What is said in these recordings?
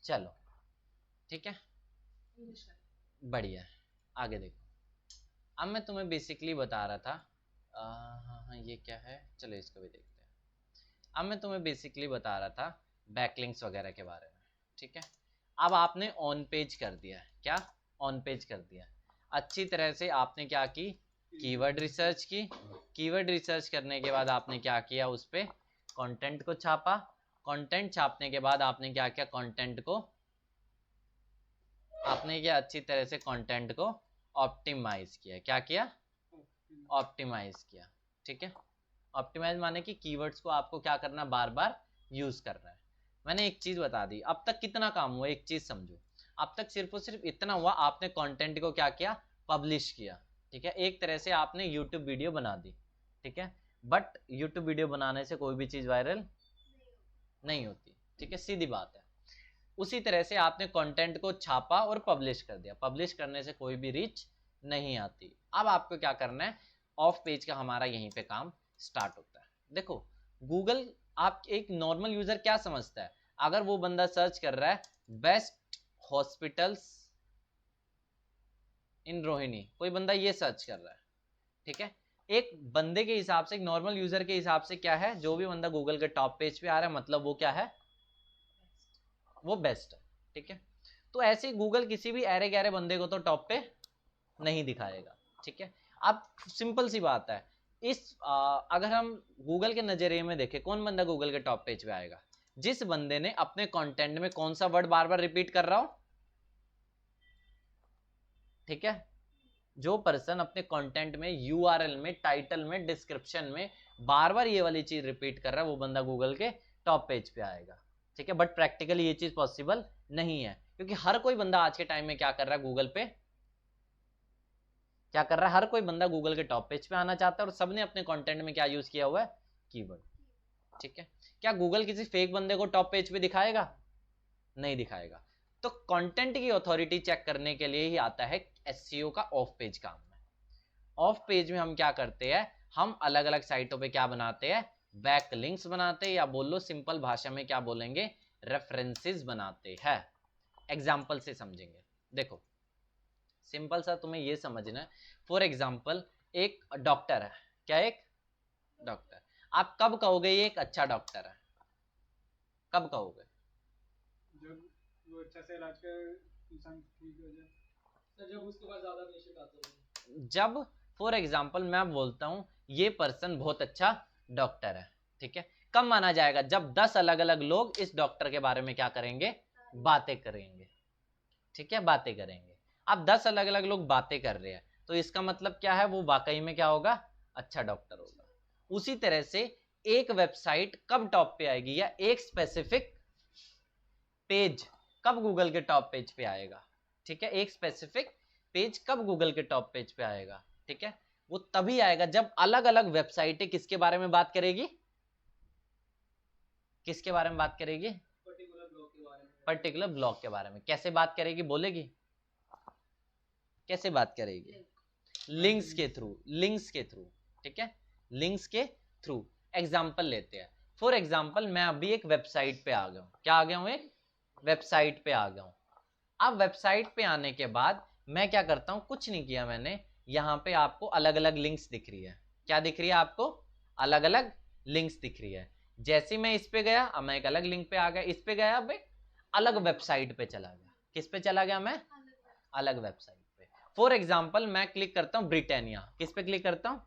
चलो ठीक है, बढ़िया है। आगे देखो, अब मैं तुम्हें बेसिकली बता रहा था, हाँ ये क्या है, चलो इसको भी देखते हैं। अब मैं तुम्हें बेसिकली बता रहा था बैकलिंक्स वगैरह के बारे में, ठीक है। अब आपने ऑन पेज कर दिया, क्या ऑन पेज कर दिया, अच्छी तरह से आपने क्या की, कीवर्ड रिसर्च की। कीवर्ड रिसर्च करने के बाद आपने क्या किया, उस पर कंटेंट को छापा। कंटेंट छापने के बाद आपने क्या किया, कंटेंट को आपने क्या अच्छी तरह से कंटेंट को ऑप्टिमाइज किया। क्या किया, ऑप्टिमाइज किया, ठीक है। ऑप्टिमाइज माने कि कीवर्ड्स को आपको क्या करना, बार बार यूज करना है। मैंने एक चीज बता दी, अब तक कितना काम हुआ, एक चीज समझो। अब तक सिर्फ और सिर्फ इतना हुआ, आपने कंटेंट को क्या किया, पब्लिश किया, ठीक है। एक तरह से आपने यूट्यूब वीडियो बना दी, ठीक है। बट यूट्यूब वीडियो बनाने से कोई भी चीज वायरल नहीं होती, ठीक है, सीधी बात है। उसी तरह से आपने कंटेंट को छापा और पब्लिश कर दिया, पब्लिश करने से कोई भी रीच नहीं आती। अब आपको क्या करना है, ऑफ पेज का हमारा यहीं पे काम स्टार्ट होता है। देखो गूगल, आप एक नॉर्मल यूजर क्या समझता है, अगर वो बंदा सर्च कर रहा है बेस्ट हॉस्पिटल्स इन रोहिणी, कोई बंदा ये सर्च कर रहा है, ठीक है। एक बंदे के हिसाब से, एक नॉर्मल यूजर के हिसाब से क्या है, जो भी बंदा गूगल के टॉप पेज पे आ रहा है मतलब वो क्या है, वो बेस्ट है, ठीक है। तो ऐसे गूगल किसी भी अरे गहरे बंदे को तो टॉप पे नहीं दिखाएगा, ठीक है। अब सिंपल सी बात है, अगर हम गूगल के नजरिए में देखें, कौन बंदा गूगल के टॉप पेज पे आएगा, जिस बंदे ने अपने कंटेंट में कौन सा वर्ड बार बार रिपीट कर रहा हो, ठीक है। जो पर्सन अपने कंटेंट में, यूआरएल में, टाइटल में, डिस्क्रिप्शन में बार बार ये वाली चीज रिपीट कर रहा है, वो बंदा गूगल के टॉप पेज पे आएगा, ठीक है। बट प्रैक्टिकली ये चीज पॉसिबल नहीं है, क्योंकि हर कोई बंदा आज के टाइम में क्या कर रहा है, गूगल पे क्या कर रहा है, हर कोई बंदा गूगल के टॉप पेज पे आना चाहता है, और सबने अपने कंटेंट में क्या यूज किया हुआ है, कीवर्ड, ठीक है। क्या गूगल किसी फेक बंदे को टॉप पेज पे दिखाएगा, नहीं दिखाएगा। तो कंटेंट की अथॉरिटी चेक करने के लिए ही आता है एसईओ का ऑफ पेज काम में। ऑफ पेज में हम क्या करते हैं, हम अलग अलग साइटों पे क्या बनाते हैं, बैक लिंक्स बनाते हैं, या बोल लो सिंपल भाषा में क्या बोलेंगे, रेफरेंसेस बनाते हैं। एग्जाम्पल से समझेंगे, देखो सिंपल सा तुम्हें ये समझना है। फॉर एग्जाम्पल एक डॉक्टर है, क्या एक डॉक्टर, आप कब कहोगे ये एक अच्छा डॉक्टर है, कब कहोगे, जब वो अच्छा से इलाज कर इंसान ठीक हो जाए, जब उसके पास ज्यादा पेशेंट आते हैं। जब फॉर एग्जाम्पल मैं बोलता हूं ये पर्सन बहुत अच्छा डॉक्टर है, ठीक है। कब माना जाएगा, जब 10 अलग अलग लोग इस डॉक्टर के बारे में क्या करेंगे, बातें करेंगे, ठीक है, बातें करेंगे। अब 10 अलग अलग लोग बातें कर रहे हैं, तो इसका मतलब क्या है, वो वाकई में क्या होगा, अच्छा डॉक्टर होगा। उसी तरह से एक वेबसाइट कब टॉप पे आएगी, या एक स्पेसिफिक पेज कब गूगल के टॉप पेज पे आएगा, ठीक है। एक स्पेसिफिक पेज कब गूगल के टॉप पेज पे आएगा, ठीक है। वो तभी आएगा जब अलग अलग वेबसाइटें किसके बारे में बात करेगी, किसके बारे में बात करेगी, पर्टिकुलर ब्लॉग के बारे में। कैसे बात करेगी, बोलेगी, कैसे बात करेगी, लिंक्स के थ्रू, लिंक्स के थ्रू, ठीक है, लिंक्स के थ्रू। एग्जाम्पल लेते हैं, फॉर एग्जाम्पल मैं अभी एक वेबसाइट पे आ गया हूं, क्या आ गया हूं, एक वेबसाइट पे आ गया हूं। अब वेबसाइट पे आने के बाद मैं क्या करता हूं, कुछ नहीं किया मैंने, यहाँ पे आपको अलग अलग लिंक्स दिख रही है, क्या दिख रही है आपको, अलग अलग लिंक्स दिख रही है। जैसे मैं इस पे गया, अब मैं एक अलग लिंक पे आ गया, इस पे गया, अब एक अलग वेबसाइट पे चला गया, किस पे चला गया मैं, अलग वेबसाइट पे। फॉर एग्जाम्पल मैं क्लिक करता हूँ ब्रिटानिया, किस पे क्लिक करता हूँ,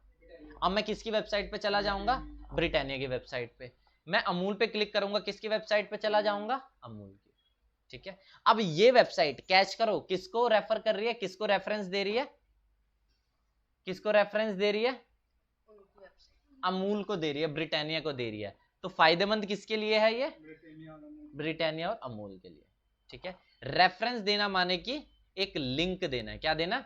अब मैं किसकी वेबसाइट पे चला जाऊंगा, ब्रिटानिया की वेबसाइट पे। मैं अमूल पे क्लिक करूंगा, किसकी वेबसाइट पे चला जाऊंगा, अमूल की, ठीक है। अब ये वेबसाइट कैच करो किसको रेफर कर रही है, किसको रेफरेंस दे रही है, किसको रेफरेंस दे रही है, अमूल को दे रही है, ब्रिटानिया को दे रही है। तो फायदेमंद किसके लिए है ये, ब्रिटानिया और अमूल के लिए, ठीक है। रेफरेंस देना माने कि एक लिंक देना है, क्या देना,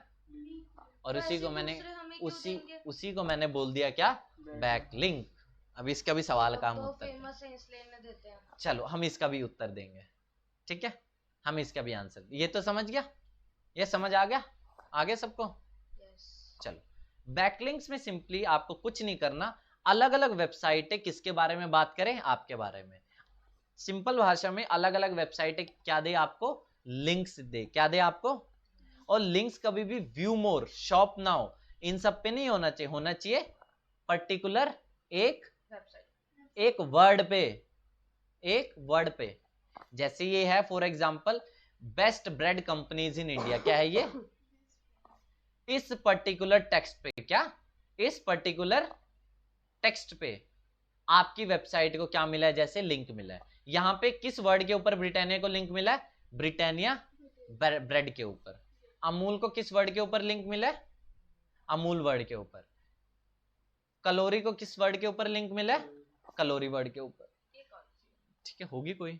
और उसी को मैंने उसी को मैंने बोल दिया क्या, बैक लिंक। अब इसका भी सवाल का हम उत्तर देंगे, चलो हम इसका भी उत्तर देंगे, ठीक है। हम इसका भी आंसर, ये तो समझ गया, ये समझ आ गया आगे सबको, चलो बैकलिंक्स में सिंपली आपको कुछ नहीं करना, अलग अलग वेबसाइटें किसके बारे में बात करें, आपके बारे में। सिंपल भाषा में अलग अलग वेबसाइट क्या दे आपको, लिंक्स दे, क्या दे आपको। और लिंक्स कभी भी व्यू मोर, शॉप नाउ, इन सब पे नहीं होना चाहिए, होना चाहिए पर्टिकुलर एक वर्ड पे, एक वर्ड पे। जैसे ये है for example best bread companies in India, क्या है ये, इस पर्टिकुलर टेक्स्ट पे, क्या इस पर्टिकुलर टेक्स्ट पे आपकी वेबसाइट को क्या मिला है, जैसे लिंक मिला है। यहां पे किस वर्ड के ऊपर ब्रिटानिया को लिंक मिला है, ब्रिटानिया ब्रेड के ऊपर। अमूल को किस वर्ड के ऊपर लिंक मिला है, अमूल वर्ड के ऊपर। कलोरी को किस वर्ड के ऊपर लिंक मिला है, कलोरी वर्ड के ऊपर। ठीक है, होगी कोई।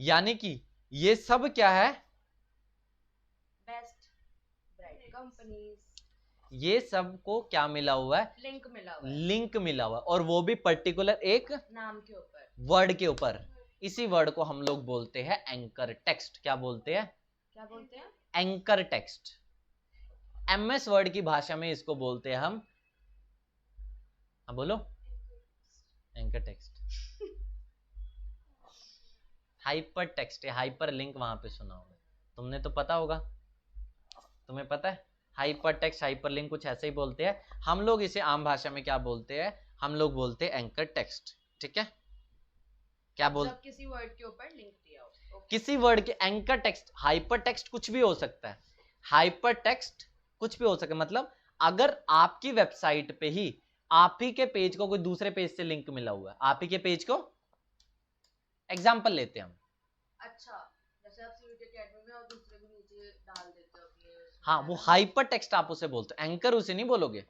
यानी कि ये सब क्या है, बेस्ट ब्रांड कंपनीज, ये सब को क्या मिला हुआ है, लिंक मिला हुआ है, लिंक मिला हुआ है, और वो भी पर्टिकुलर एक नाम के ऊपर, वर्ड के ऊपर। इसी वर्ड को हम लोग बोलते हैं एंकर टेक्स्ट। क्या बोलते हैं, क्या बोलते हैं, एंकर टेक्स्ट। एमएस वर्ड की भाषा में इसको बोलते हैं हम, हाँ बोलो, एंकर टेक्स्ट। हाइपर टेक्स्ट या हाइपर लिंक वहां पे सुना होगा तुमने, तो पता होगा, तुम्हें पता है हाइपर टेक्स्ट, हाइपर लिंक कुछ ऐसे ही बोलते हैं। हम लोग इसे आम भाषा में क्या बोलते हैं, हम लोग बोलते हैं एंकर टेक्स्ट। ठीक है, क्या बोल, जब किसी वर्ड के ऊपर लिंक दिया हो, okay. किसी वर्ड के एंकर टेक्स्ट, हाइपर टेक्स्ट कुछ भी हो सकता है, हाइपर टेक्स्ट कुछ भी हो सकता है। मतलब अगर आपकी वेबसाइट पे ही आप ही के पेज को कोई दूसरे पेज से लिंक मिला हुआ है, आप ही के पेज को, एग्जांपल लेते हैं हम, अच्छा, जैसे आप सीयूटी अकेडमी में और दूसरे भी नीचे डाल देते हो अपने, हाँ वो हाइपर टेक्स्ट आप उसे बोलते हो, एंकर उसे नहीं बोलोगे।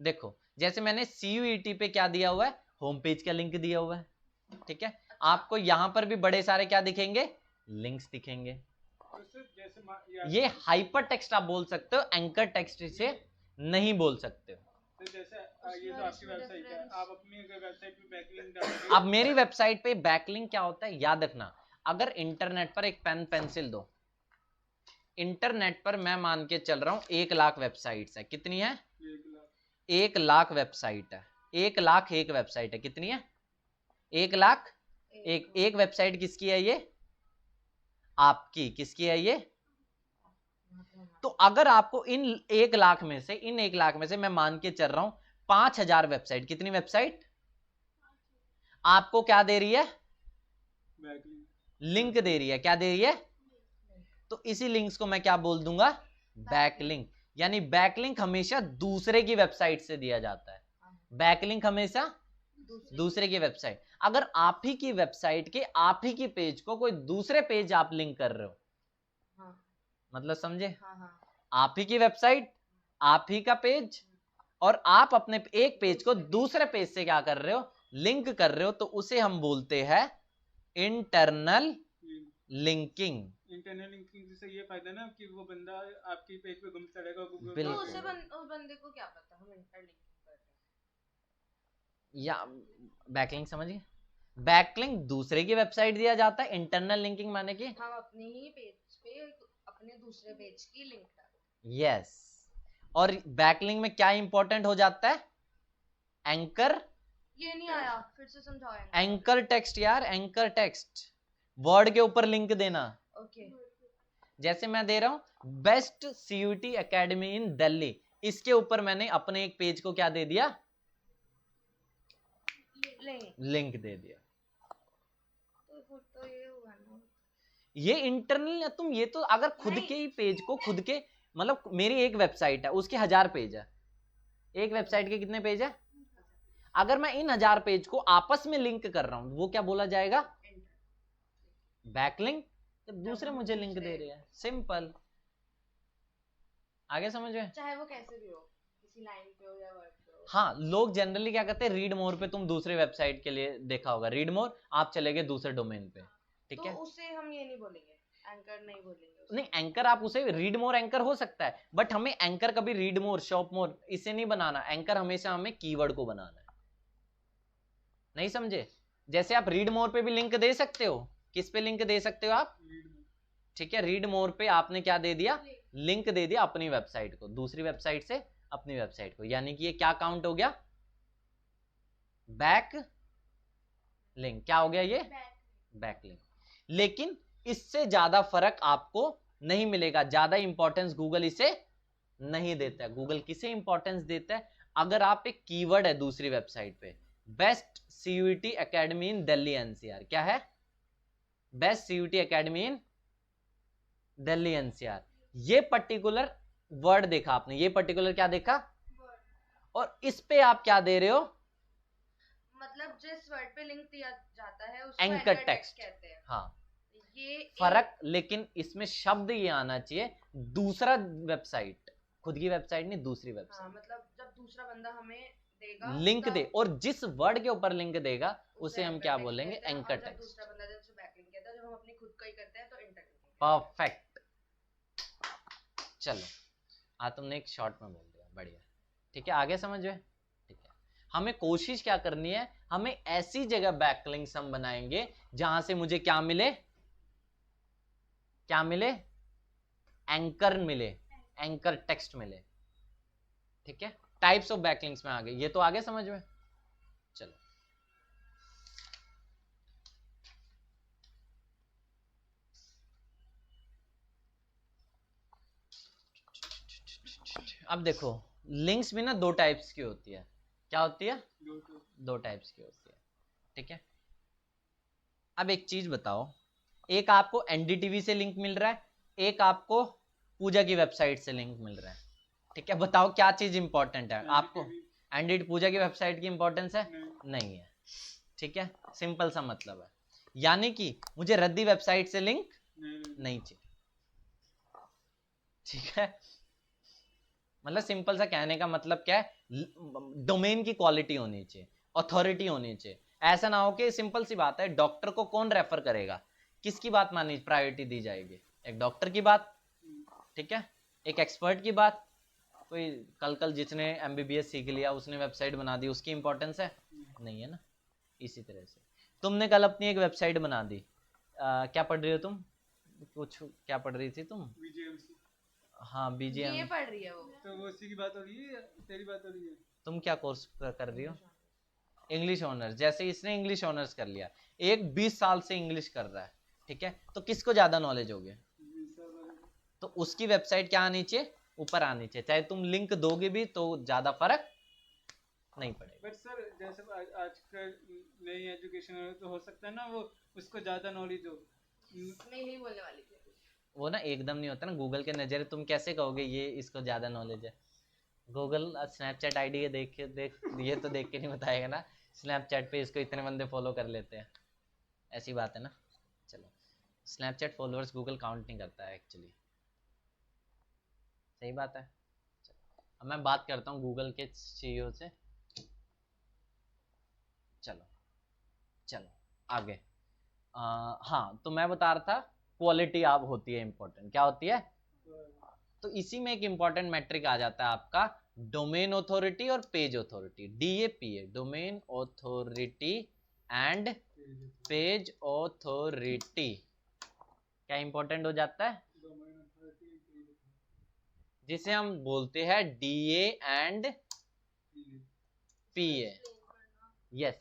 देखो जैसे मैंने CUET पे क्या दिया हुआ है, होम पेज का लिंक दिया हुआ है, ठीक है। अच्छा। आपको यहां पर भी बड़े सारे क्या दिखेंगे, लिंक्स दिखेंगे। ये हाइपर टेक्स्ट आप बोल सकते हो, एंकर टेक्स्ट इसे नहीं बोल सकते हो। तो जैसे ये तो आपकी वेबसाइट है, आप अपनी वेबसाइट पे बैकलिंक डालोगे। अब मेरी वेबसाइट पे बैकलिंक क्या होता है, याद रखना। अगर इंटरनेट पर एक पेन पेंसिल दो, इंटरनेट पर मैं मान के चल रहा हूं 1 लाख वेबसाइट्स है, कितनी है, 1 लाख वेबसाइट है, 1 लाख एक वेबसाइट है, कितनी है, 1 लाख एक वेबसाइट किसकी है ये, आपकी, किसकी है ये। तो अगर आपको इन 1 लाख में से, इन 1 लाख में से मैं मान के चल रहा हूं 5000 वेबसाइट, कितनी वेबसाइट आपको क्या दे रही है, लिंक दे रही है, क्या दे रही है, तो इसी लिंक्स को मैं क्या बोल दूंगा, बैकलिंक। यानी बैकलिंक हमेशा दूसरे की वेबसाइट से दिया जाता है, बैकलिंक हमेशा दूसरे की वेबसाइट। अगर आप ही की वेबसाइट के आप ही की पेज को कोई दूसरे पेज आप लिंक कर रहे हो, हाँ, मतलब समझे, हाँ, हाँ, आप ही की वेबसाइट, आप ही का पेज, और आप अपने एक पेज को दूसरे पेज से क्या कर रहे हो, लिंक कर रहे हो, तो उसे हम बोलते हैं इंटरनल लिंकिंग। इंटरनल लिंकिंग से ये फायदा ना कि वो बंदा आपकी पेज पे घूमता रहेगा गूगल। तो बिल्कुल। उस बंदे को क्या पता हम इंटरलिंकिंग कर रहे हैं, या बैकलिंक समझिए, बैकलिंक दूसरे की वेबसाइट दिया जाता है, इंटरनल लिंकिंग माने कि हम अपने ही पेज पे अपने दूसरे पेज की लिंक डालते हैं। यस। और बैकलिंक में क्या इंपॉर्टेंट हो जाता है, एंकर, ये नहीं आया, फिर से समझाओ। एंकर टेक्स्ट यार, एंकर टेक्स्ट, वर्ड के ऊपर लिंक देना। ओके, जैसे मैं दे रहा हूं best CUET academy in Delhi, इसके ऊपर मैंने अपने एक पेज को क्या दे दिया, लिंक दे दिया। तो ये हुआ ना, ये इंटरनल, तुम ये तो अगर खुद नहीं। के ही पेज को खुद के, मतलब मेरी एक वेबसाइट है उसके 1000 पेज है, एक वेबसाइट के कितने पेज है, अगर मैं इन 1000 पेज को आपस में लिंक कर रहा हूं वो क्या बोला जाएगा, बैकलिंक। जब दूसरे मुझे लिंक दे रहे हैं, सिंपल, आगे समझ में। चाहे वो कैसे भी हो, किसी लाइन पे हो या वर्ड पे हो। हाँ, लोग जनरली क्या करते हैं, रीड मोर पे, तुम दूसरे वेबसाइट के लिए देखा होगा, रीड मोर, आप चले गए दूसरे डोमेन पे, ठीक है। तो उसे हम ये नहीं बोलेंगे, एंकर नहीं बोलेंगे उसे। नहीं, एंकर आप उसे रीड मोर एंकर हो सकता है, बट हमें एंकर कभी रीड मोर, शॉप मोर इसे नहीं बनाना, एंकर हमेशा हमें कीवर्ड को बनाना है, नहीं समझे। जैसे आप रीड मोर पे भी लिंक दे सकते हो, किस पे लिंक दे सकते हो आप, ठीक है, रीड मोर पे आपने क्या दे दिया, लिंक दे दिया अपनी वेबसाइट को, दूसरी वेबसाइट से अपनी वेबसाइट को, यानी कि ये क्या काउंट हो गया, बैक लिंक। क्या हो गया ये, बैकलिंक। लेकिन इससे ज्यादा फर्क आपको नहीं मिलेगा, ज्यादा इंपॉर्टेंस गूगल इसे नहीं देता है। गूगल किसे इंपॉर्टेंस देता है? अगर आप एक कीवर्ड है दूसरी वेबसाइट पे, best CUET academy in Delhi NCR, क्या है? Best CUET academy in Delhi NCR. ये पर्टिकुलर वर्ड देखा आपने, ये पर्टिकुलर क्या देखा, और इस पे आप क्या दे रहे हो? मतलब जिस वर्ड पे लिंक दिया जाता है उसको एंकर एंकर टेक्स्ट टेक्स्ट कहते हैं। हाँ, ये फर्क, लेकिन इसमें शब्द ये आना चाहिए दूसरा वेबसाइट, खुद की वेबसाइट नहीं, दूसरी हाँ, वेबसाइट मतलब जब दूसरा बंदा हमें देगा लिंक तब दे, और जिस वर्ड के ऊपर लिंक देगा उसे उसे हम anchor क्या text बोलेंगे? कहते हैं, एंकर और जब टेक्स्ट। दूसरा बंदा जब उसे बैकलिंक कहता है, जब हम अपनी खुद का ही करते हैं तो एंटर लिंक। परफेक्ट। चलो, तुमने एक शॉर्ट में बोल दिया, बढ़िया। ठीक है, आगे समझ में? ठीक है, हमें कोशिश क्या करनी है, हमें ऐसी जगह बैकलिंक्स हम बनाएंगे जहां से मुझे क्या मिले, क्या मिले? एंकर मिले, एंकर टेक्स्ट मिले। ठीक है, टाइप्स ऑफ बैकलिंक्स में आ गए, ये तो आगे समझ में। चलो, अब देखो, लिंक्स भी ना दो टाइप्स की होती है। क्या होती है? दो टाइप्स की होती है। ठीक है, अब एक चीज बताओ, एक आपको एनडीटीवी से लिंक मिल रहा है, एक आपको पूजा की वेबसाइट से लिंक मिल रहा है। ठीक है, बताओ क्या चीज इंपॉर्टेंट है आपको? एनडीटी पूजा की वेबसाइट की इंपॉर्टेंस है? नहीं है। ठीक है, सिंपल सा मतलब है, यानी कि मुझे रद्दी वेबसाइट से लिंक नहीं चाहिए। ठीक है, मतलब सिंपल सा कहने का मतलब क्या है, डोमेन की क्वालिटी होनी चाहिए, अथॉरिटी होनी चाहिए। ऐसा ना हो कि सिंपल सी बात है, डॉक्टर को कौन रेफर करेगा, किसकी बात मानी प्रायोरिटी दी जाएगी? एक डॉक्टर की बात, ठीक है, एक एक्सपर्ट की बात। कोई कल जिसने एमबीबीएस सीख लिया उसने वेबसाइट बना दी, उसकी इंपॉर्टेंस है? नहीं है ना। इसी तरह से तुमने कल अपनी एक वेबसाइट बना दी, क्या पढ़ रही हो तुम? कुछ क्या पढ़ रही थी तुम? बीजेएमसी। हाँ, बीजेएम। ये पढ़ रही है वो। तो वो उसी की बात हो रही है या तेरी बात हो रही है? तुम क्या कोर्स कर रही हो? English honours. जैसे इसने इंग्लिश ऑनर्स कर लिया, एक 20 साल से इंग्लिश कर रहा है, ठीक है, तो किसको ज्यादा नॉलेज होगी? तो उसकी वेबसाइट क्या आनी चाहिए? ऊपर आनी चाहिए। चाहे तुम लिंक दोगे भी तो ज्यादा फर्क नहीं पड़ेगा। बट सर जैसे आजकल नई एजुकेशन तो हो सकता है ना वो उसको ज्यादा नॉलेज हो। मैं यही बोलने वाली थी। वो ना एकदम नहीं होता ना, गूगल के नजरे तुम कैसे कहोगे ये इसको ज्यादा नॉलेज है? गूगल स्नैपचैट आईडी देख ये तो देख के नहीं बताएगा ना, स्नैपचैट पे इसको इतने बंदे फॉलो कर लेते हैं, ऐसी बात है ना। चलो, स्नैपचैट फॉलोअर्स गूगल काउंट नहीं करता है एक्चुअली, सही बात है। अब मैं बात करता हूँ गूगल के सीईओ से। चलो चलो आगे। हाँ, तो मैं बता रहा था क्वालिटी आप होती है इंपॉर्टेंट। क्या होती है? तो इसी में एक इंपॉर्टेंट मैट्रिक आ जाता है आपका डोमेन ऑथोरिटी और page authority, DA PA, domain authority and page authority. क्या इंपॉर्टेंट हो जाता है? जिसे हम बोलते हैं DA and PA. Yes,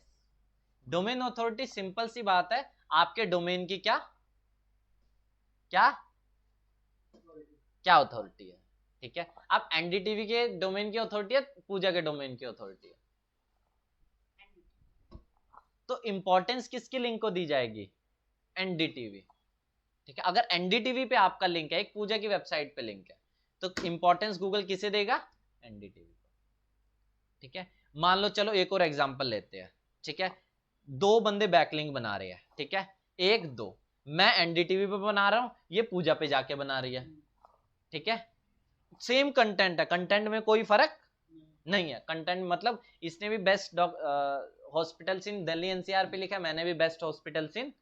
domain authority simple सी बात है, आपके डोमेन की क्या क्या क्या अथॉरिटी है। ठीक है, अब एनडीटीवी के डोमेन की अथॉरिटी है, पूजा के डोमेन की अथॉरिटी है, तो इंपॉर्टेंस किसकी लिंक को दी जाएगी? एनडीटीवी। ठीक है, अगर एनडीटीवी पे आपका लिंक है, एक पूजा की वेबसाइट पे लिंक है, तो इंपॉर्टेंस गूगल किसे देगा? एनडीटीवी को। ठीक है, मान लो, चलो एक और एग्जांपल लेते हैं। ठीक है, दो बंदे बैकलिंक बना रहे हैं, ठीक है, एक दो, मैं एनडीटीवी पे बना रहा हूं, ये पूजा पे जाके बना रही है। ठीक है, सेम कंटेंट है, कंटेंट में कोई फर्क नहीं है। कंटेंट मतलब इसने भी best hospitals in Delhi NCR पे लिखा है, मैंने भी best hospitals in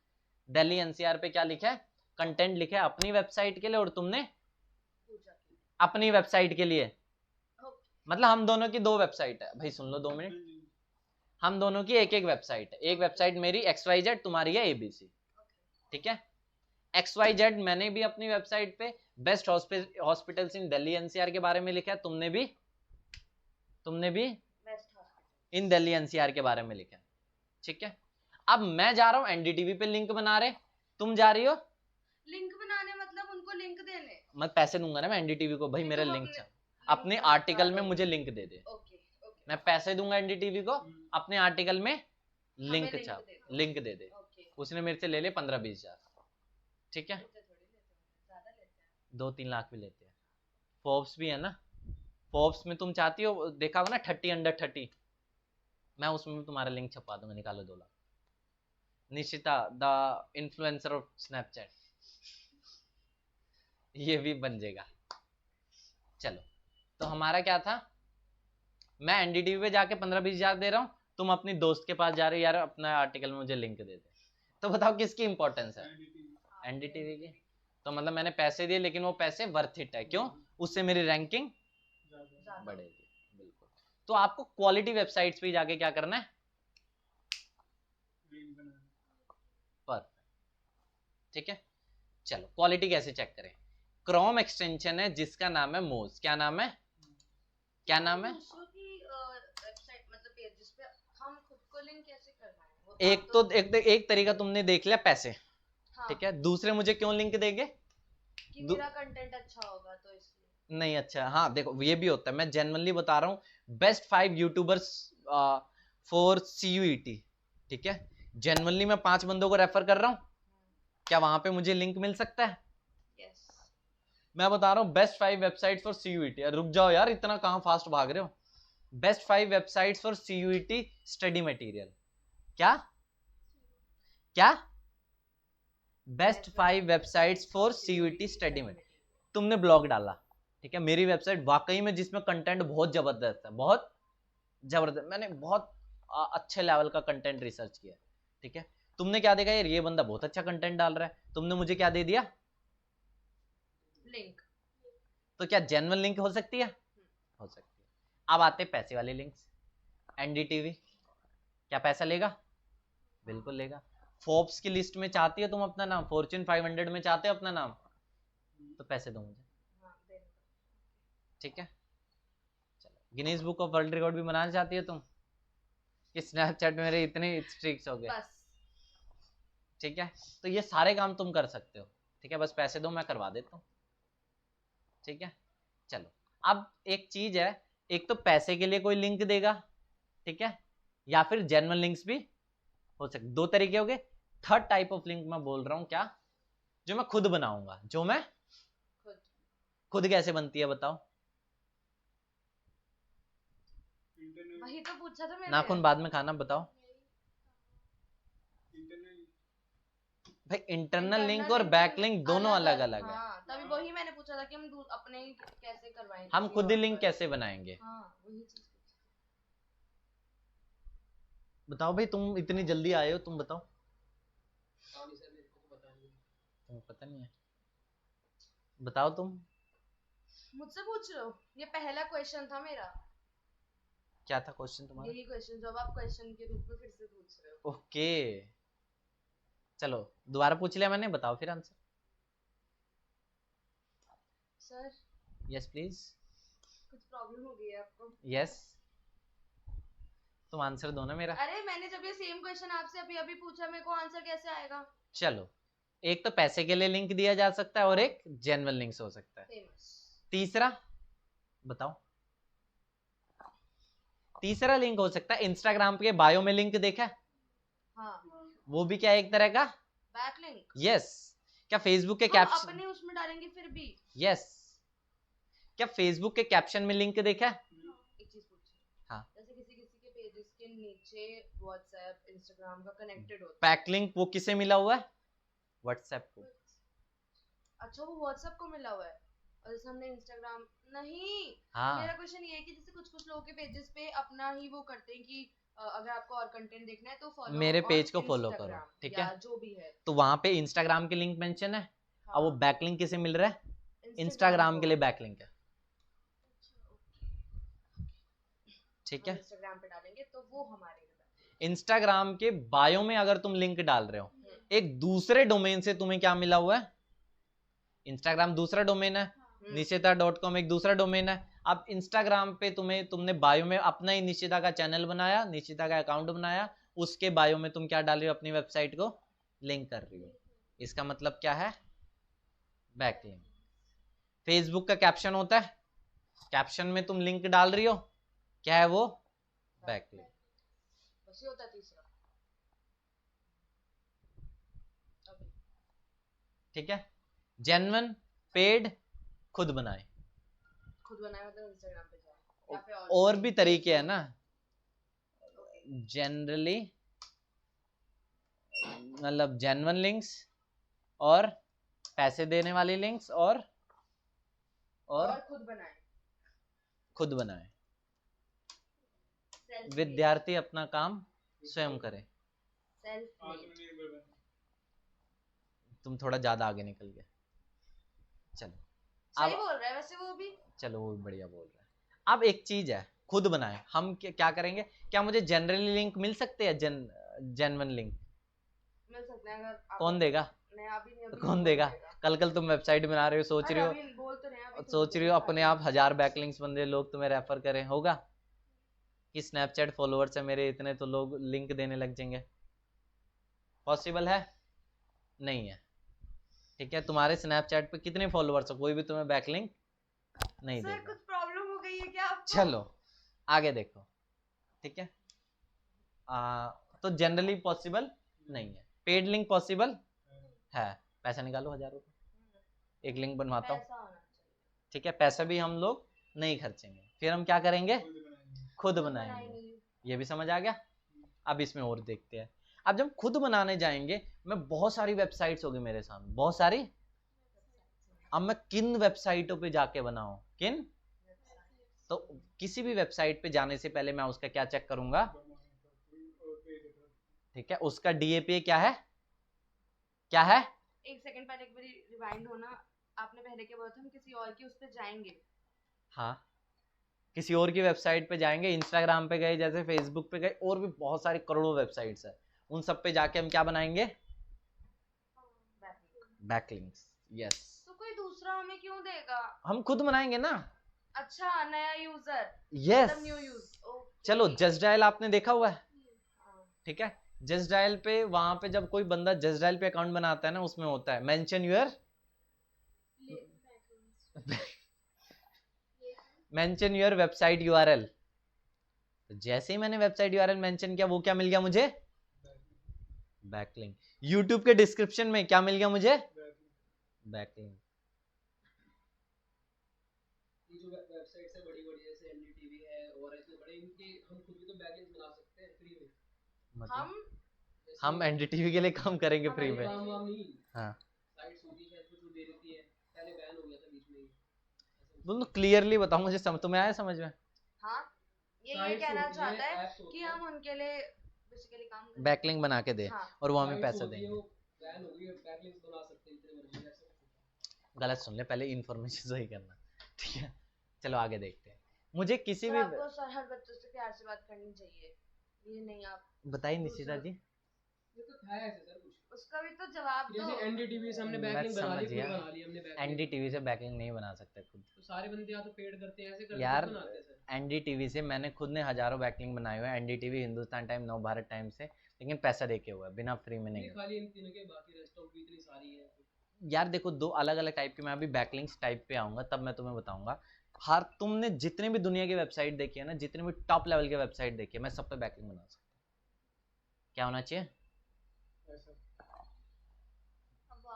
Delhi NCR पे क्या लिखा है? कंटेंट लिखा है अपनी वेबसाइट के लिए, और तुमने अपनी वेबसाइट के लिए। मतलब हम दोनों की दो वेबसाइट है भाई, सुन लो 2 मिनट, हम दोनों की एक एक वेबसाइट है। एक वेबसाइट मेरी XYZ, तुम्हारी है ABC। ठीक है, XYZ मैंने भी अपनी वेबसाइट पे best hospitals in Delhi NCR के बारे में लिखा है, तुमने भी इन दिल्ली एनसीआर के बारे में लिखा है। ठीक है, अब मैं जा रहा हूँ एनडीटीवी पे लिंक बना रहे, तुम जा रही हो, लिंक बनाने मतलब उनको लिंक देने। मैं पैसे दूंगा ना मैं एनडीटीवी को, भाई फिर मेरा तुम लिंक अपने अपने link आर्टिकल में डालो। मुझे लिंक दे दे, ओके ओके। मैं पैसे दूंगा एनडीटीवी को, अपने आर्टिकल में लिंक link छाप, दे दो। लिंक दे दे। ओके। उसने मेरे से ले ले 15-20 हजार, ठीक है, इतने थोड़ी लेते हैं, ज्यादा लेते हैं। 2-3 लाख भी लेते हैं। फोर्ब्स भी है ना, फोर्ब्स में तुम चाहती हो, देखा होगा ना 30 अंडर 30, मैं उसमें तुम्हारा लिंक छपा दूंगा, निकालो 2 lakh. Nishita the influencer of Snapchat, ये भी बन जाएगा। चलो, तो हमारा क्या था, मैं एनडीटीवी पे जाके 15-20 हजार दे रहा हूँ, तुम अपनी दोस्त के पास जा रहे हो, यार अपना आर्टिकल में मुझे लिंक दे दे, तो बताओ किसकी इंपॉर्टेंस है, एनडीटीवी की। तो मतलब मैंने पैसे दिए लेकिन वो पैसे वर्थ इट है, क्यों, उससे मेरी रैंकिंग ज्यादा। बढ़ेगी। बिल्कुल, तो आपको क्वालिटी वेबसाइट्स पे जाके क्या करना है, परफेक्ट, ठीक है। चलो, क्वालिटी कैसे चेक करें, क्रोम एक्सटेंशन है जिसका नाम है मोज, क्या नाम है, क्या नाम है, दूसरों की वेबसाइट मतलब पेजेस पे हम खुद को लिंक कैसे करना है? वो एक आप तो एक तरीका तुमने देख लिया, पैसे, हाँ, ठीक है, दूसरे मुझे क्यों लिंक देंगे, कि मेरा कंटेंट अच्छा होगा तो इसलिए। नहीं अच्छा, हाँ देखो ये भी होता है, मैं जेन्युइनली बता रहा हूँ, बेस्ट 5 यूट्यूबर्स फॉर CUET, ठीक है, जेन्युइनली मैं 5 बंदों को रेफर कर रहा हूँ, क्या वहां पे मुझे लिंक मिल सकता है, यस। मैं बता रहा हूँ बेस्ट 5 वेबसाइट फॉर CUET, यार रुक जाओ यार, इतना कहाँ फास्ट भाग रहे हो, best 5 websites for CUET study material, क्या क्या, best 5 websites for CUET study material, तुमने ब्लॉग डाला, ठीक है, मेरी वेबसाइट वाकई में जिसमें कंटेंट बहुत जबरदस्त है, बहुत जबरदस्त, मैंने बहुत अच्छे लेवल का कंटेंट रिसर्च किया, ठीक है, तुमने क्या देखा, यार ये बंदा बहुत अच्छा कंटेंट डाल रहा है, तुमने मुझे क्या दे दिया, लिंक। तो क्या जेन्युइन लिंक हो सकती है, हो सकती है। अब आते हैं पैसे वाले लिंक्स, एनडीटीवी क्या पैसा लेगा, बिल्कुल लेगा। फोर्ब्स की लिस्ट में चाहती है तुम अपना नाम, फॉर्च्यून 500 में चाहते हो अपना नाम, तो पैसे दो मुझे, हाँ, देना। ठीक है। चलो, Guinness book of world record भी बनाना चाहती है तुम, कि स्नैपचैट में मेरे इतने स्ट्रिक्स हो गए, बस। ठीक है, तो ये सारे काम तुम कर सकते हो, ठीक है, बस पैसे दो मैं करवा देता हूँ, ठीक है। चलो, अब एक चीज है, एक तो पैसे के लिए कोई लिंक देगा, ठीक है, या फिर जेन्युइन लिंक्स भी हो सकते, 2 तरीके हो गए। थर्ड टाइप ऑफ लिंक मैं बोल रहा हूँ, क्या, जो मैं खुद बनाऊंगा, जो मैं खुद कैसे बनती है बताओ, वही तो पूछा था मैंने। नाखून बाद में खाना, बताओ भाई, इंटरनल लिंक और बैक लिंक दोनों अलग अलग है, हाँ, तभी वही मैंने पूछा था कि हम अपने ही कैसे करवाएंगे, हम किसी खुद ही और लिंक पर। कैसे बनाएंगे, हाँ, वही चीज पूछी। बताओ भाई, तुम इतनी जल्दी आए हो, तुम बताओ, तुम्हें पता नहीं है, बताओ तुम, मुझसे पूछ रहे हो, ये पहला क्वेश्चन था मेरा, क्या था क्वेश्चन तुम्हारा, यही क्वेश्चन जो अब आप क्वेश्चन के रूप में फिर से पूछ रहे हो। ओके, चलो दोबारा पूछ लिया मैंने, बताओ फिर आंसर, सर यस प्लीज, कुछ प्रॉब्लम हो गई है आपको? यस, तुम आंसर दो ना मेरा, अरे मैंने जब ये सेम क्वेश्चन आपसे अभी अभी पूछा, मेरे को आंसर कैसे आएगा? चलो, एक तो पैसे के लिए लिंक दिया जा सकता है और एक जेन्युइन लिंक्स हो सकता है, फेमस। तीसरा बताओ, तीसरा लिंक हो सकता है इंस्टाग्राम के बायो में लिंक देखा है? हाँ, वो भी क्या एक तरह का, बैकलिंक। यस, क्या फेसबुक के हम कैप्शन, अपने उसमें डालेंगे फिर भी। यस, क्या फेसबुक के कैप्शन में लिंक देखा है? एक चीज पूछिए, हाँ, जैसे किसी किसी के पेजेस के नीचे व्हाट्सएप इंस्टाग्राम का कनेक्टेड होता पैक लिंक वो किसे मिला हुआ है, व्हाट्सएप को, है। अच्छा, वो व्हाट्सएप को मिला हुआ है, और जैसे हमने इंस्टाग्राम नहीं। हाँ, मेरा क्वेश्चन ये है कि जैसे कुछ कुछ लोगों के पेजेस पे अपना ही वो करते हैं कि अगर आपको और कंटेंट देखना है तो फॉलो मेरे पेज को follow करो, ठीक है? जो भी है। तो वहां पे इंस्टाग्राम के लिंक मेंशन है, अब वो हाँ, बैकलिंक किसे मिल रहा है, इंस्टाग्राम को। के लिए बैकलिंक है, ठीक हम है। इंस्टाग्राम पे डालेंगे तो वो हमारे लिए इंस्टाग्राम के बायो में अगर तुम लिंक डाल रहे हो, एक दूसरे डोमेन से तुम्हें क्या मिला हुआ है, इंस्टाग्राम दूसरा डोमेन है, निशिता.com एक दूसरा डोमेन है, अब इंस्टाग्राम पे तुमने बायो में अपना ही निशिता का चैनल बनाया, निशिता का अकाउंट बनाया, उसके बायो में तुम क्या डाल रही हो, अपनी वेबसाइट को लिंक कर रही हो, इसका मतलब क्या है, बैकलिंक। फेसबुक का कैप्शन होता है, कैप्शन में तुम लिंक डाल रही हो, क्या है वो, बैकलिंक। बस ये होता है तीसरा। ठीक है, जेन्युइन, पेड, खुद बनाए। खुद बनाए मतलब इंस्टाग्राम पे जाओ या फिर और भी तरीके हैं ना, जनरली मतलब जेन्युइन लिंक्स और पैसे देने वाली लिंक्स और खुद बनाए। खुद बनाए। Self-made। विद्यार्थी अपना काम स्वयं करे। Self-made। आत्मनिर्भर बने। तुम थोड़ा ज्यादा आगे निकल गए, चलो सही अब बोल रहा है वैसे वो भी। चलो वो भी बढ़िया बोल रहा है। अब एक चीज है, खुद बनाए, हम क्या करेंगे, क्या मुझे जनरली लिंक मिल सकते हैं, जेन्युइन लिंक मिल सकते हैं अगर आप कौन देगा, नहीं अभी कौन देगा, कल तुम वेबसाइट बना रहे हो, सोच रही हो, अभी बोल तो रहे हैं अभी सोच रही हो अपने आप 1000 बैकलिंक्स बंदे लोग तुम्हें रेफर करें, होगा कि स्नैपचैट फॉलोअर्स है मेरे इतने तो लोग लिंक देने लग जाएंगे, पॉसिबल है, नहीं है। ठीक है, तुम्हारे स्नैपचैट पे कितने फॉलोअर्स हो, कोई भी तुम्हें बैकलिंक नहीं सर देगा। कुछ प्रॉब्लम हो गई है क्या आपको? चलो आगे देखो, ठीक है, तो जनरली पॉसिबल नहीं है, पेड लिंक पॉसिबल है, पैसा निकालो 1000 रुपये, एक लिंक बनवाता हूँ, पैसा होना चाहिए। ठीक है, पैसा भी हम लोग नहीं खर्चेंगे, फिर हम क्या करेंगे, खुद बनाएंगे। खुद बनाएंगे। ये भी समझ आ गया। अब इसमें और देखते हैं, अब जब खुद बनाने जाएंगे, मैं बहुत सारी वेबसाइट्स होगी मेरे सामने, बहुत सारी, अब मैं किन वेबसाइटों पे जाके बनाऊं, किन, तो किसी भी वेबसाइट पे जाने से पहले मैं उसका क्या चेक करूंगा, ठीक है, उसका डीएपी क्या है, क्या है, एक सेकंड पहले एक बार रिवाइंड होना, आपने पहले क्या बोला था, हम किसी और की उस पे जाएंगे। हाँ, किसी और की वेबसाइट पे जाएंगे, इंस्टाग्राम पे गए, जैसे फेसबुक पे गए, और भी बहुत सारी करोड़ों वेबसाइट्स है, उन सब पे जाके हम क्या बनाएंगे, बैकलिंक्स। यस, तो कोई दूसरा हमें क्यों देगा? हम खुद बनाएंगे ना। अच्छा नया यूजर, यस, मतलब न्यू यूज। चलो जस्ट डायल आपने देखा हुआ है, ठीक है, जस्ट डायल पे, वहां पे जब कोई बंदा जस्ट डायल पे अकाउंट बनाता है ना, उसमें होता है mention your mention your website URL. जैसे ही मैंने वेबसाइट यूआरएल मेंशन किया, वो क्या मिल गया मुझे, बैकलिंक। यूट्यूब के डिस्क्रिप्शन में क्या मिल गया मुझे, बैकलिंक। ये जो वेबसाइट्स है बड़ी बड़ी, जैसे एनडीटीवी है और ऐसे बड़े, इनके हम खुद भी तो बैकलिंक्स बना सकते हैं फ्री में। हम एनडीटीवी के लिए काम करेंगे फ्री में, काम वाम नहीं, हाँ, साइट्स होती है कुछ दे देती है, पहले बैन हो गया था बीच में ही। तुम क्लियरली बताओ मुझे, तुम्हें आया समझ में, हाँ ये Sites कहना होती चाहता हैं, है apps होती कि हैं। हम उनके लिए बेसिकली काम करें। बैकलिंक बना के दे, हाँ। और वो हमें Sites पैसा होती है, देंगे। वो बैन हो गई है, बैकलिंक्स बना सकते हैं जितने मर्जी, ऐसा कुछ होता है। गलत सुन ले, पहले इन्फॉर्मेशन सही करना, ठीक है, चलो आगे देखते हैं। मुझे किसी सर भी, आपको सर हर बच्चों से प्यार से बात करनी चाहिए, ये नहीं आप बताइए निशिता जी। ये तो था ऐसे सर कुछ, उसका भी तो जवाब दो। जैसे एनडीटीवी से हमने मैं बैकलिंक बना समझ ली, खुद गया। बना ली हमने बैकलिंक। एनडीटीवी से बैकलिंक नहीं बना सकते खुद, तो सारे बंदे या तो पेड करते हैं, ऐसे करते यार हैं, बनाते हैं सर। एनडीटीवी से मैंने खुद ने हजारों बैकलिंक बनाए हुए हैं, एनडीटीवी, हिंदुस्तान टाइम, नव भारत टाइम से, लेकिन पैसा देके हुआ है, बिना फ्री में ये नहीं। खाली इन तीनों के, बाकी रेस्ट ऑफ भी इतनी सारी है। यार देखो, दो अलग अलग टाइप की, मैं अभी बैकलिंक्स टाइप पे आऊंगा तब मैं तुम्हें बताऊंगा। हर तुमने जितने भी दुनिया की वेबसाइट देखी है ना, जितने भी टॉप लेवल के वेबसाइट देखी है, मैं सब पे बैकलिंक बना सकता हूँ। क्या होना चाहिए,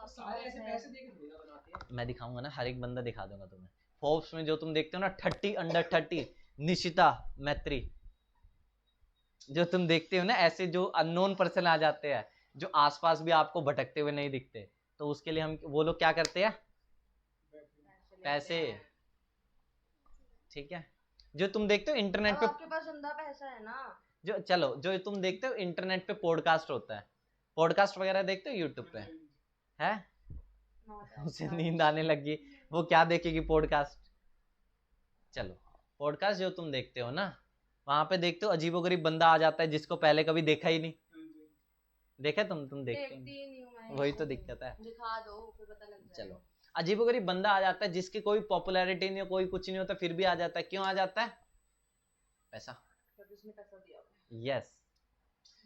सारे ऐसे पैसे देके थोड़ी ना बनाते हैं। मैं दिखाऊंगा ना, हर एक बंदा दिखा दूंगा तुम्हें। फोर्ब्स में जो तुम देखते हो ना 30 अंडर 30, निशिता मैत्री, जो तुम देखते हो ना, ऐसे जो अननोन पर्सन आ जाते हैं, जो आसपास भी आपको भटकते हुए नहीं दिखते, तो उसके लिए हम, वो लोग क्या करते हैं, पैसे, ठीक है, जो तुम देखते हो इंटरनेट अब पे, आपके पास अंधा पैसा है ना। जो चलो जो तुम देखते हो इंटरनेट पे पॉडकास्ट होता है, पॉडकास्ट वगैरह देखते हो यूट्यूब पे, है, उसे नींद आने लगी, वो क्या देखेगी, पॉडकास्ट। चलो पॉडकास्ट जो तुम देखते हो ना, वहां पे देखते हो अजीबोगरीब बंदा आ जाता है जिसको पहले कभी देखा ही नहीं, देखा तुम देखते देखती ही नहीं हूँ मैं। वही तो दिक्कत है। दिखा दो फिर पता लग जाएगा। चलो अजीबोगरीब बंदा आ जाता है जिसकी कोई पॉपुलैरिटी नहीं, कोई कुछ नहीं होता, फिर भी आ जाता है, क्यों आ जाता है, पैसा, क्योंकि उसने पैसा दिया होगा। यस,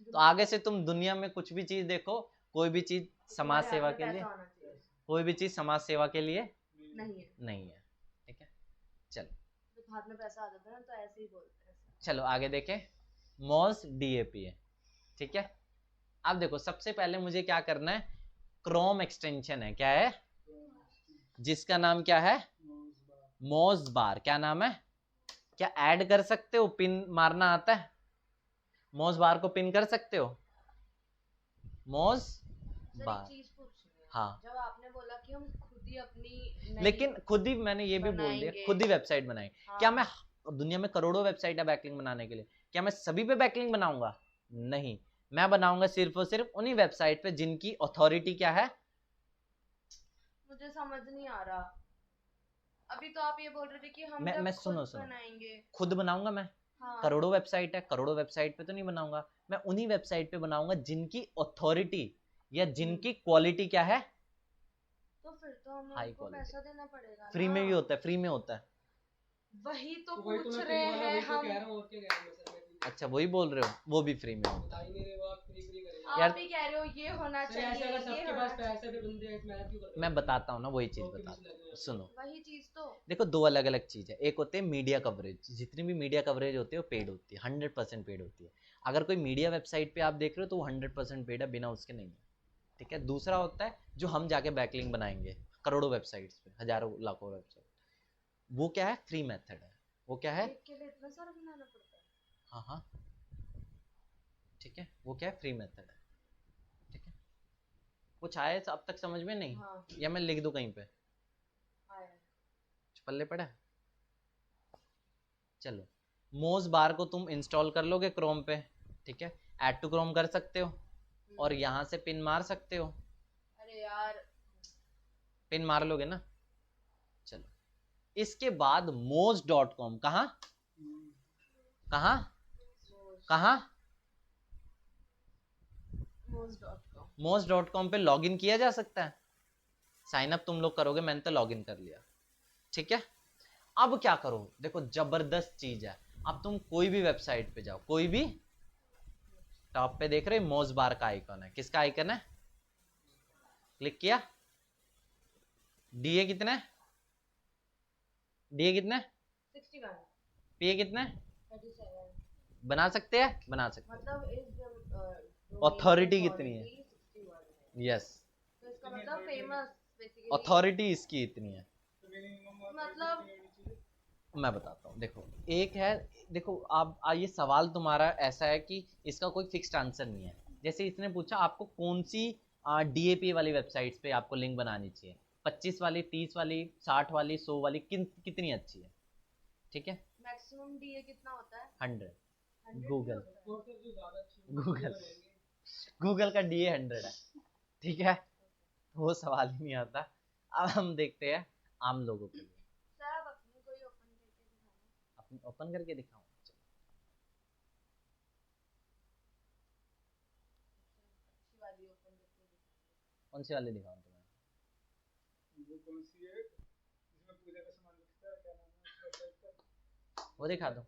तो आगे से तुम दुनिया में कुछ भी चीज देखो, कोई भी चीज समाज तुम्हारे सेवा हाथ में के लिए, पैसा होना चाहिए। कोई भी चीज समाज सेवा के लिए नहीं है, नहीं है। ठीक है, चलो जब हाथ में पैसा आ जाता है ना तो ऐसे ही बोलते हैं। चलो आगे देखें। मोज डीएपी है, ठीक है। अब देखो सबसे पहले मुझे क्या करना है, क्रोम एक्सटेंशन है, क्या है, जिसका नाम क्या है, मोज बार। क्या नाम है, क्या ऐड कर सकते हो, पिन मारना आता है, मोज बार को पिन कर सकते हो, मोज सर एक बार। चीज पूछनी है, हाँ, जब आपने बोला कि हम खुद ही अपनी नई लेकिन खुद ही, मैंने ये भी बोल दिया बनाएंगे। खुद ही वेबसाइट बनाएंगे। हाँ, क्या मैं, दुनिया में करोड़ों वेबसाइट है बैकलिंक बनाने के लिए, क्या मैं सभी पे बैकलिंक बनाऊंगा, नहीं, मैं बनाऊंगा सिर्फ और सिर्फ उन्हीं वेबसाइट पे जिनकी अथॉरिटी क्या है। मुझे समझ नहीं आ रहा। अभी तो आप ये बोल रहे थे कि हम मैं जब सुनो खुद सुनो, बनाएंगे। खुद बनाऊंगा मैं, हाँ, करोड़ों वेबसाइट है, करोड़ों वेबसाइट पे तो नहीं बनाऊंगा, मैं उन्हीं वेबसाइट पे बनाऊंगा जिनकी अथॉरिटी या जिनकी क्वालिटी क्या है, तो फिर तो हमें हाई उनको क्वालिटी। पैसा देना पड़ेगा फ्री ना। में भी होता है, फ्री में होता है। वही तो वही तो पूछ मैं रहे फ्री वाला हैं वही तो हम। कह रहा हूँ, और क्या कह रहा हूँ सर मैं फ्री अच्छा वही बोल रहे हो, वो भी फ्री में होता बता ही नहीं रहे हो आप, फ्री फ्री करेंगे यार, आप ही कह रहे हो ये होना सर ऐसे चाहिए, अगर ये सबके होना पास चाहिए। पैसे पे बंदे हैं, मेहनत क्यों कर रहे हो? मैं बताता हूँ ना, वही चीज ओके, बताता बीच लगे हूँ, हैं। सुनो। वही चीज तो। देखो दो अलग अलग चीज है, एक होते हैं मीडिया कवरेज, जितनी भी मीडिया कवरेज होती है वो पेड होती है, 100% पेड होती है। अगर कोई मीडिया वेबसाइट पे आप देख रहे हो तो वो 100% पेड है, बिना उसके नहीं है। ठीक है, दूसरा होता है जो हम जाके बैकलिंक बनाएंगे करोड़ों वेबसाइट्स पे, हजारों लाखों वेबसाइट, वो क्या है, फ्री मेथड है। वो क्या है, एक के लिए इतना सारा बनाना पड़ता है। हाँ हाँ, ठीक है, वो क्या है, फ्री मेथड है। ठीक है, कुछ आया अब तक समझ में नहीं, हाँ, या मैं लिख दूं कहीं पे, आया। पल्ले पड़ा है। चलो, मोज बार को तुम इंस्टॉल कर लोगे क्रोम पे, ठीक है, ऐड टू क्रोम कर सकते हो और यहाँ से पिन मार सकते हो, अरे यार, पिन मार लोगे ना। चलो, इसके बाद moz.com, कहाँ कहाँ कहाँ, moz.com। moz.com पे लॉगिन किया जा सकता है, साइन अप तुम लोग करोगे, मैंने तो लॉगिन कर लिया। ठीक है, अब क्या करो, देखो जबरदस्त चीज है। अब तुम कोई भी वेबसाइट पे जाओ, कोई भी, टॉप पे देख रहे हो मोज बार का आइकन है, किसका आइकन है, क्लिक किया, डीए कितने, डीए कितने, 61, पीए कितने, 37। बना सकते हैं, बना सकते हैं। मतलब इस Authority कितनी है? 61 है। यस, तो इसका मतलब फेमस बेसिकली। अथॉरिटी इसकी इतनी है। मतलब मैं बताता हूँ, देखो एक है, देखो आप ये सवाल तुम्हारा ऐसा है कि इसका कोई फिक्स्ड आंसर नहीं है। जैसे इसने पूछा आपको कौन सी डीएपी वाली वेबसाइट्स पे आपको लिंक बनानी चाहिए, 25 वाली, 30 वाली, 60 वाली, 100 वाली, कितनी अच्छी है। ठीक है, मैक्सिमम डीए कितना होता है? 100, 100 गूगल, और फिर जो ज्यादा अच्छी गूगल, बनाएंगे। गूगल का डीए 100 है। ठीक है, वो सवाल ही नहीं आता। अब हम देखते हैं आम लोगों के लिए, सर आप अपनी कोई ओपन करके दिखाना। अपनी ओपन करके दिखाऊं, अच्छी वाली ओपन करके दिखाना। कौन सी वाली दिखाऊं तुम्हें, वो कौन सी है जिसमें पूजा का सामान बिकता है, क्या नाम है उस वेबसाइट का? वो दिखा दो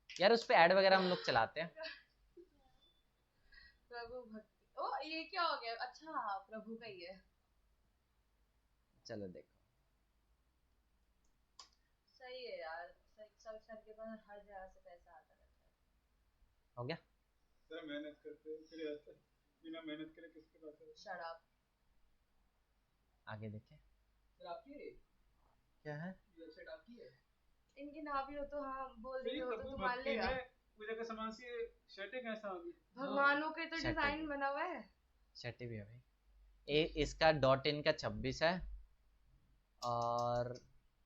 यार, उस पे ऐड वगैरह हम लोग चलाते हैं। प्रभु भक्ति, ओ ये क्या हो गया? अच्छा प्रभु का ही है। चलो देखो, सही है यार, सर के पास हर जगह से पैसा आता रहता है। हो गया, सर मेहनत करते हैं फिर ऐसा, बिना मेहनत करे किसके पास है? शराब। आगे देखें सर आपकी है? क्या है, वेबसाइट आपकी है? इनकी ना भी हो तो हाँ बोल सही देंगे, वो तो प्रभु तू मान भक्ति लेगा। है, पूजा का सामान से शर्टें कैसा होगी? भगवानों के तो Setting। डिजाइन बना हुआ है। शर्टी भी है भाई, इसका .in का 26 है और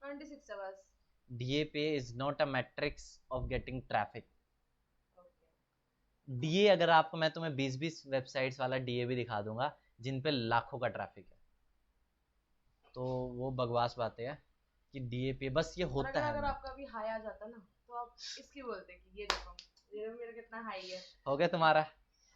26 है बस। DAP is not a matrix of getting traffic। Okay. DA अगर आपको, मैं तुम्हें 20-20 वेबसाइट्स वाला DA भी दिखा दूंगा जिन पे लाखों का ट्रैफिक है, तो वो बकवास बातें हैं कि DAP बस ये और होता अगर है। आपका भी हाई आ जाता ना तो आप इसकी बोलते कि ये देखो मेरा कितना हाई है। हो गया तुम्हारा,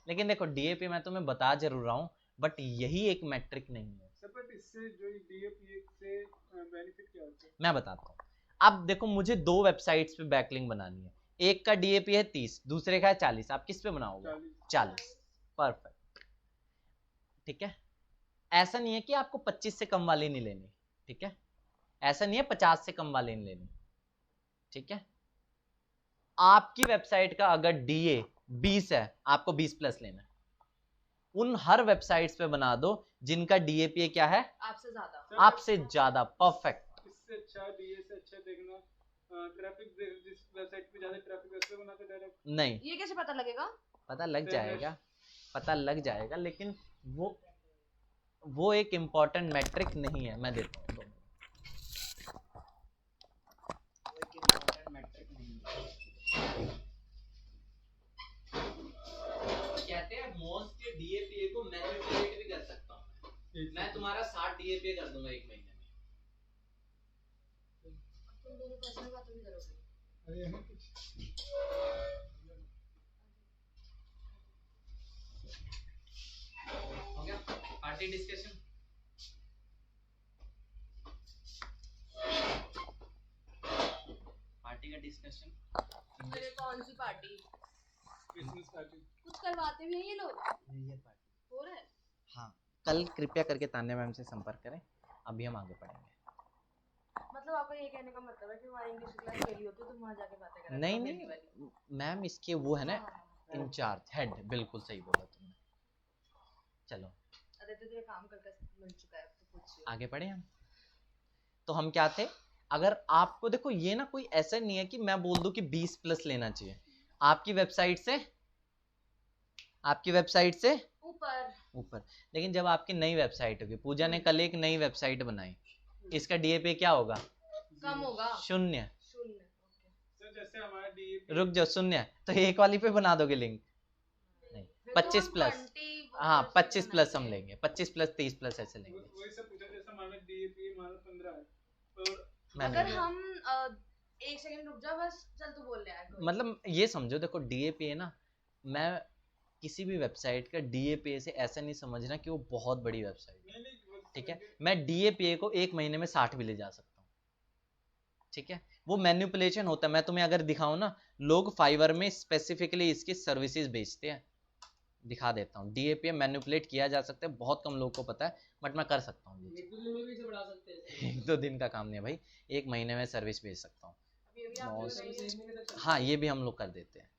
लेकिन देखो DAP मैं तुम्हें बता जरूर रहा हूँ, बट यही एक मैट्रिक नहीं है। सर बट इससे जो डीएपी से बेनिफिट क्या होता है? मैं बताता हूँ। अब देखो मुझे 2 वेबसाइट्स पे बैकलिंक बनानी है, एक का डीएपी है 30, दूसरे का है 40, आप किस पे बनाओगे? 40। परफेक्ट, ठीक है। ऐसा नहीं है कि आपको 25 से कम वाली नहीं लेनी, ठीक है। ऐसा नहीं है 50 से कम वाली नहीं लेनी, ठीक है। आपकी वेबसाइट का अगर डीए 20 है, आपको 20 प्लस लेना है। उन हर वेबसाइट्स पे बना दो जिनका डीएपी क्या है? आपसे ज्यादा। आपसे ज्यादा। परफेक्ट। इससे अच्छा डीए से अच्छा देखना ट्रैफिक, जिस वेबसाइट पे ज्यादा ट्रैफिक है उस पे बनाते डायरेक्ट। नहीं, ये कैसे पता लगेगा? पता लग जाएगा, पता लग जाएगा, लेकिन वो एक इम्पोर्टेंट मैट्रिक नहीं है। मैं देता हूँ, एक इम्पोर्टेंट मैट्रिक नहीं है। कहते हैं मोस्ट के डीएपीए को मैनिपुलेट भी कर सकता हूँ मैं तुम्हारा 60 डीएपीए कर दूंगा एक महीने में। तुम दोनों पर्सनल बातें भी करोगे? हो गया पार्टी डिस्कशन। पार्टी का डिस्कशन। अरे कौन सी पार्टी? Business party. कुछ करवाते भी हैं ये लोग? ये पार्टी हो रहा है? हाँ, कल कृपया करके तान्या मैम से संपर्क करें। अभी हम आगे बढ़ेंगे। मतलब आपका ये कहने का मतलब है कि हमारी इंग्लिश क्लास फेल होती है तो वहाँ जाके बातें करें? नहीं नहीं मैम, इसके वो है ना इंचार्ज हेड। बिल्कुल सही बोला तुमने। चलो अरे तो तेरा काम करके मिल चुका है तो कुछ आगे बढ़े हम। तो हम क्या थे, अगर आपको देखो ये ना कोई ऐसा नहीं है कि मैं बोल दूं कि 20 प्लस लेना चाहिए। आपकी वेबसाइट से ऊपर। लेकिन जब आपकी नई वेबसाइट होगी, पूजा ने कल एक नई वेबसाइट बनाई, इसका डीएपी क्या होगा? कम होगा। 0। सर जैसे हमारा डीए रुक जाओ, 0 तो एक वाली पे बना दोगे लिंक? नहीं, 25 प्लस। हाँ 25 प्लस हम लेंगे, 25 प्लस 30 प्लस ऐसे लेंगे। वही सब पूछा, जैसे हमारा डीएपी हमारा 15 है और अगर हम एक सेकंड रुक जा बस, चल तू बोल ले यार। मतलब ये समझो, देखो डीएपी है ना, मैं किसी भी वेबसाइट का डीएपी से ऐसा नहीं समझना कि वो बहुत बड़ी वेबसाइट है, ठीक है। मैं डीएपी को एक महीने में 60 भी ले जा सकता हूँ, ठीक है। वो मैनिपुलेशन होता है। मैं तुम्हें अगर दिखाऊं ना, लोग फाइवर में स्पेसिफिकली इसकी सर्विसेज बेचते हैं। दिखा देता हूँ, डीएपी मैनिपुलेट किया जा सकता है, बहुत कम लोगों को पता है, बट मैं कर सकता हूँ। एक दो दिन में भी इसे बढ़ा सकते हैं। 1-2 दिन का काम नहीं है भाई, एक महीने में सर्विस भेज सकता हूँ। हाँ, ये भी हम लोग कर देते हैं।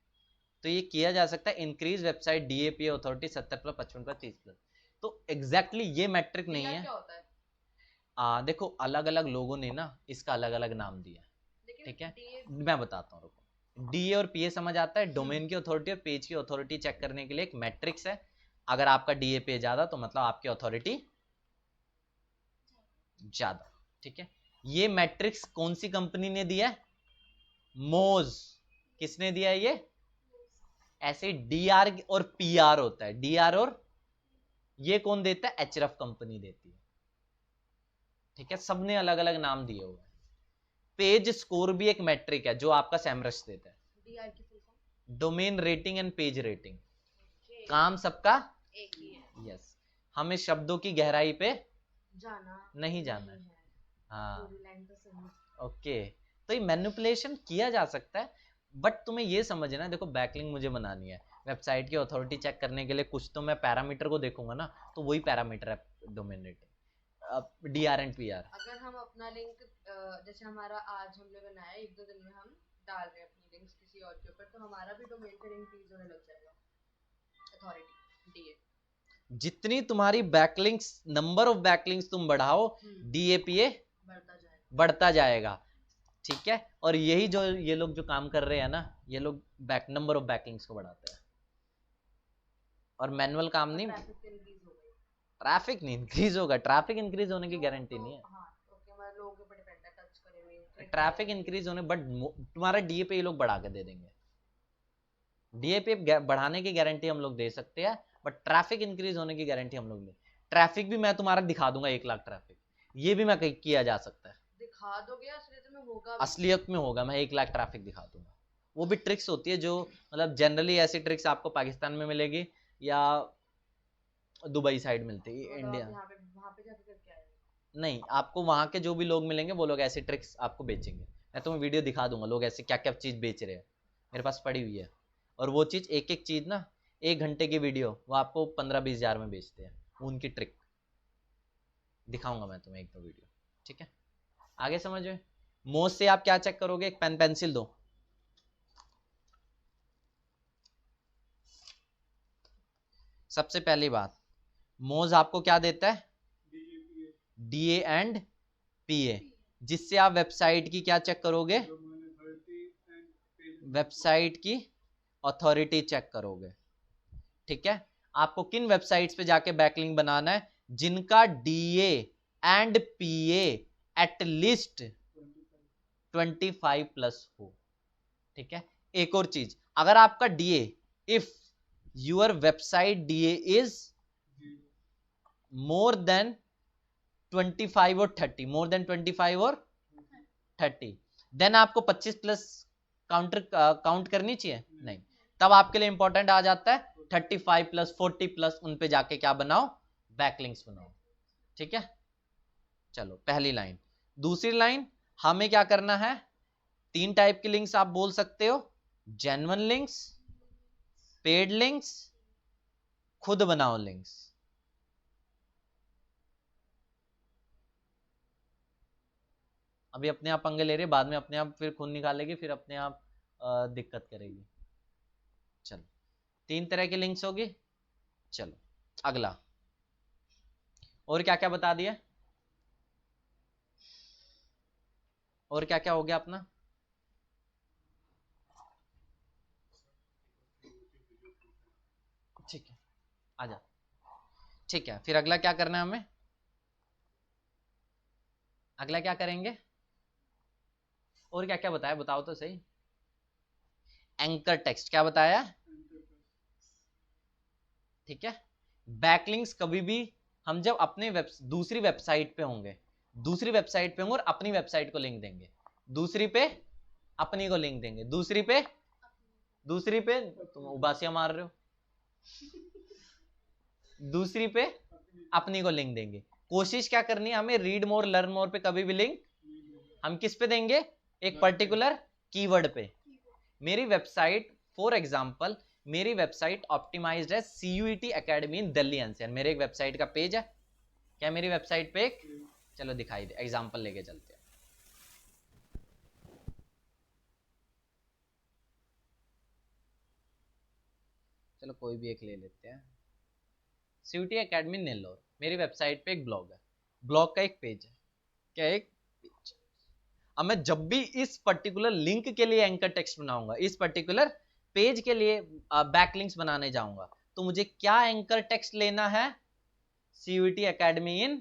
तो ये किया जा सकता है। Increase website DAP authority 70 plus 55 plus 30 plus. तो एग्जैक्टली ये मैट्रिक नहीं है। क्या होता है? देखो अलग अलग लोगों ने ना इसका अलग अलग नाम दिया, ठीक है। मैं बताता हूँ, रुको। डीए और पीए समझ आता है, डोमेन की अथॉरिटी और पेज की अथॉरिटी चेक करने के लिए एक मैट्रिक्स है। अगर आपका डीएपी ज्यादा तो मतलब आपकी अथॉरिटी ज्यादा, ठीक है। ये मैट्रिक्स कौन सी कंपनी ने दिया है? मोज। किसने दिया है ये? ऐसे डीआर और पीआर होता है, डीआर और ये कौन देता है? एचरफ कंपनी देती है, ठीक है। सबने अलग अलग नाम दिए हुए हैं। पेज स्कोर भी एक मैट्रिक है जो आपका सैमरस देता है। डीआर की full form? Domain rating and page rating. काम सबका एक ही है। यस। हमें शब्दों की गहराई पे जाना नहीं जाना है। हाँ पूरी लाइन तो सही। ओके। तो ये मैनिपुलेशन किया जा सकता है, बट तुम्हें ये समझना है, देखो बैकलिंक मुझे बनानी है, वेबसाइट की अथॉरिटी चेक करने के लिए कुछ तो मैं पैरामीटर को देखूंगा ना, तो वही पैरामीटर है domain rating, D R and PR. अगर हम अपना लिंक जैसे हमारा आज हमने बनाया, एक दो दिन में हम डाल रहे हैं अपनी लिंक्स किसी और के ऊपर, तो हमारा भी डोमेन पे इंक्रीज होने लग जाएगा अथॉरिटी डीए। जितनी तुम्हारी बैकलिंक्स, नंबर ऑफ बैकलिंक्स तुम बढ़ाओ, डीएपीए बढ़ता जाएगा, ठीक है। और यही जो ये लोग जो काम कर रहे हैं ना, ये लोग नंबर ऑफ बैकलिंक्स को बढ़ाते हैं और मैनुअल काम नहीं। ट्रैफिक नहीं इंक्रीज होगा, ट्रैफिक इंक्रीज होने की गारंटी नहीं है। ट्रैफिक इंक्रीज होने, बट तुम्हारा डीएपी ये लोग बढ़ा के दे देंगे। डीएपी बढ़ाने की गारंटी हम लोग दे सकते हैं, बट ट्रैफिक इंक्रीज होने की गारंटी हम लोग नहीं। ट्रैफिक भी मैं तुम्हारा दिखा दूंगा 1 लाख ट्रैफिक, ये भी मैं किया जा सकता है। दिखा दोगे? असलियत में होगा? असलियत में होगा, मैं 1 लाख ट्रैफिक दिखा दूंगा। वो भी ट्रिक्स होती है जो मतलब जनरली ऐसी ट्रिक्स आपको पाकिस्तान में मिलेगी या दुबई साइड मिलती है, इंडिया वहाँ पे जाके करके आए? नहीं, आपको वहाँ के जो भी लोग मिलेंगे वो लोग ऐसी ट्रिक्स आपको बेचेंगे। मैं तुम्हें वीडियो दिखा दूंगा लोग ऐसे क्या क्या चीज बेच रहे हैं, मेरे पास पड़ी हुई है, और वो चीज़ एक एक चीज़ ना 1 घंटे की वीडियो वो आपको 15-20 हज़ार में बेचते हैं, उनकी ट्रिक दिखाऊंगा मैं तुम्हें 1-2 वीडियो, ठीक है। आगे समझ में। मोज से आप क्या चेक करोगे, एक पेन पेंसिल दो। सबसे पहली बात, मोज आपको क्या देता है, डीए एंड पीए, जिससे आप वेबसाइट की क्या चेक करोगे, वेबसाइट की अथॉरिटी चेक करोगे, ठीक है। आपको किन वेबसाइट्स पे जाके बैकलिंक बनाना है, जिनका DA and PA at least 25 plus हो, ठीक है। एक और चीज, अगर आपका DA, if your website DA is more than 25 और 30, मोर देन 25 और 30, देन आपको 25 प्लस काउंट करनी चाहिए, नहीं। तब आपके लिए इंपॉर्टेंट आ जाता है 35 प्लस 40 प्लस, उन पे जाके क्या बनाओ, बैकलिंक्स बनाओ, ठीक है। चलो पहली लाइन। दूसरी लाइन, हमें क्या करना है, 3 टाइप की लिंक्स आप बोल सकते हो, जेन्युइन लिंक्स, पेड लिंक्स, खुद बनाओ लिंक्स। अभी अपने आप पंगे ले रहे, बाद में अपने आप फिर खून निकालेगी, फिर अपने आप दिक्कत करेगी। चलो 3 तरह की लिंक्स होगी। चलो अगला, और क्या क्या बता दिया, और क्या क्या हो गया अपना, ठीक है आजा, ठीक है। फिर अगला क्या करना है हमें, अगला क्या करेंगे, और क्या क्या बताया, बताओ तो सही। एंकर टेक्स्ट क्या बताया, ठीक है। बैकलिंक्स कभी भी हम जब अपने दूसरी वेबसाइट पे होंगे, दूसरी वेबसाइट पे होंगे और अपनी वेबसाइट को लिंक देंगे, दूसरी पे अपनी को लिंक देंगे, दूसरी पे तुम उबासियां मार रहे हो, दूसरी पे अपनी को लिंक देंगे। कोशिश क्या करनी है हमें, रीड मोर लर्न मोर पे कभी भी लिंक हम किस पे देंगे, एक पर्टिकुलर कीवर्ड पे। मेरी वेबसाइट फॉर एग्जांपल, मेरी वेबसाइट ऑप्टिमाइज्ड है CUET academy in Delhi NCR, मेरे एक वेबसाइट का पेज है, क्या मेरी वेबसाइट पे एक, चलो दिखाई दे, एग्जांपल लेके चलते हैं। चलो कोई भी एक ले लेते हैं, CUET एकेडमी नेल्लोर, मेरी वेबसाइट पे एक ब्लॉग है, ब्लॉग का एक पेज है, क्या एक पेज। अब मैं जब भी इस पर्टिकुलर लिंक के लिए एंकर टेक्स्ट बनाऊंगा, इस पर्टिकुलर पेज के लिए बैकलिंक्स बनाने जाऊंगा, तो मुझे क्या एंकर टेक्स्ट लेना है, CUET एकेडमी इन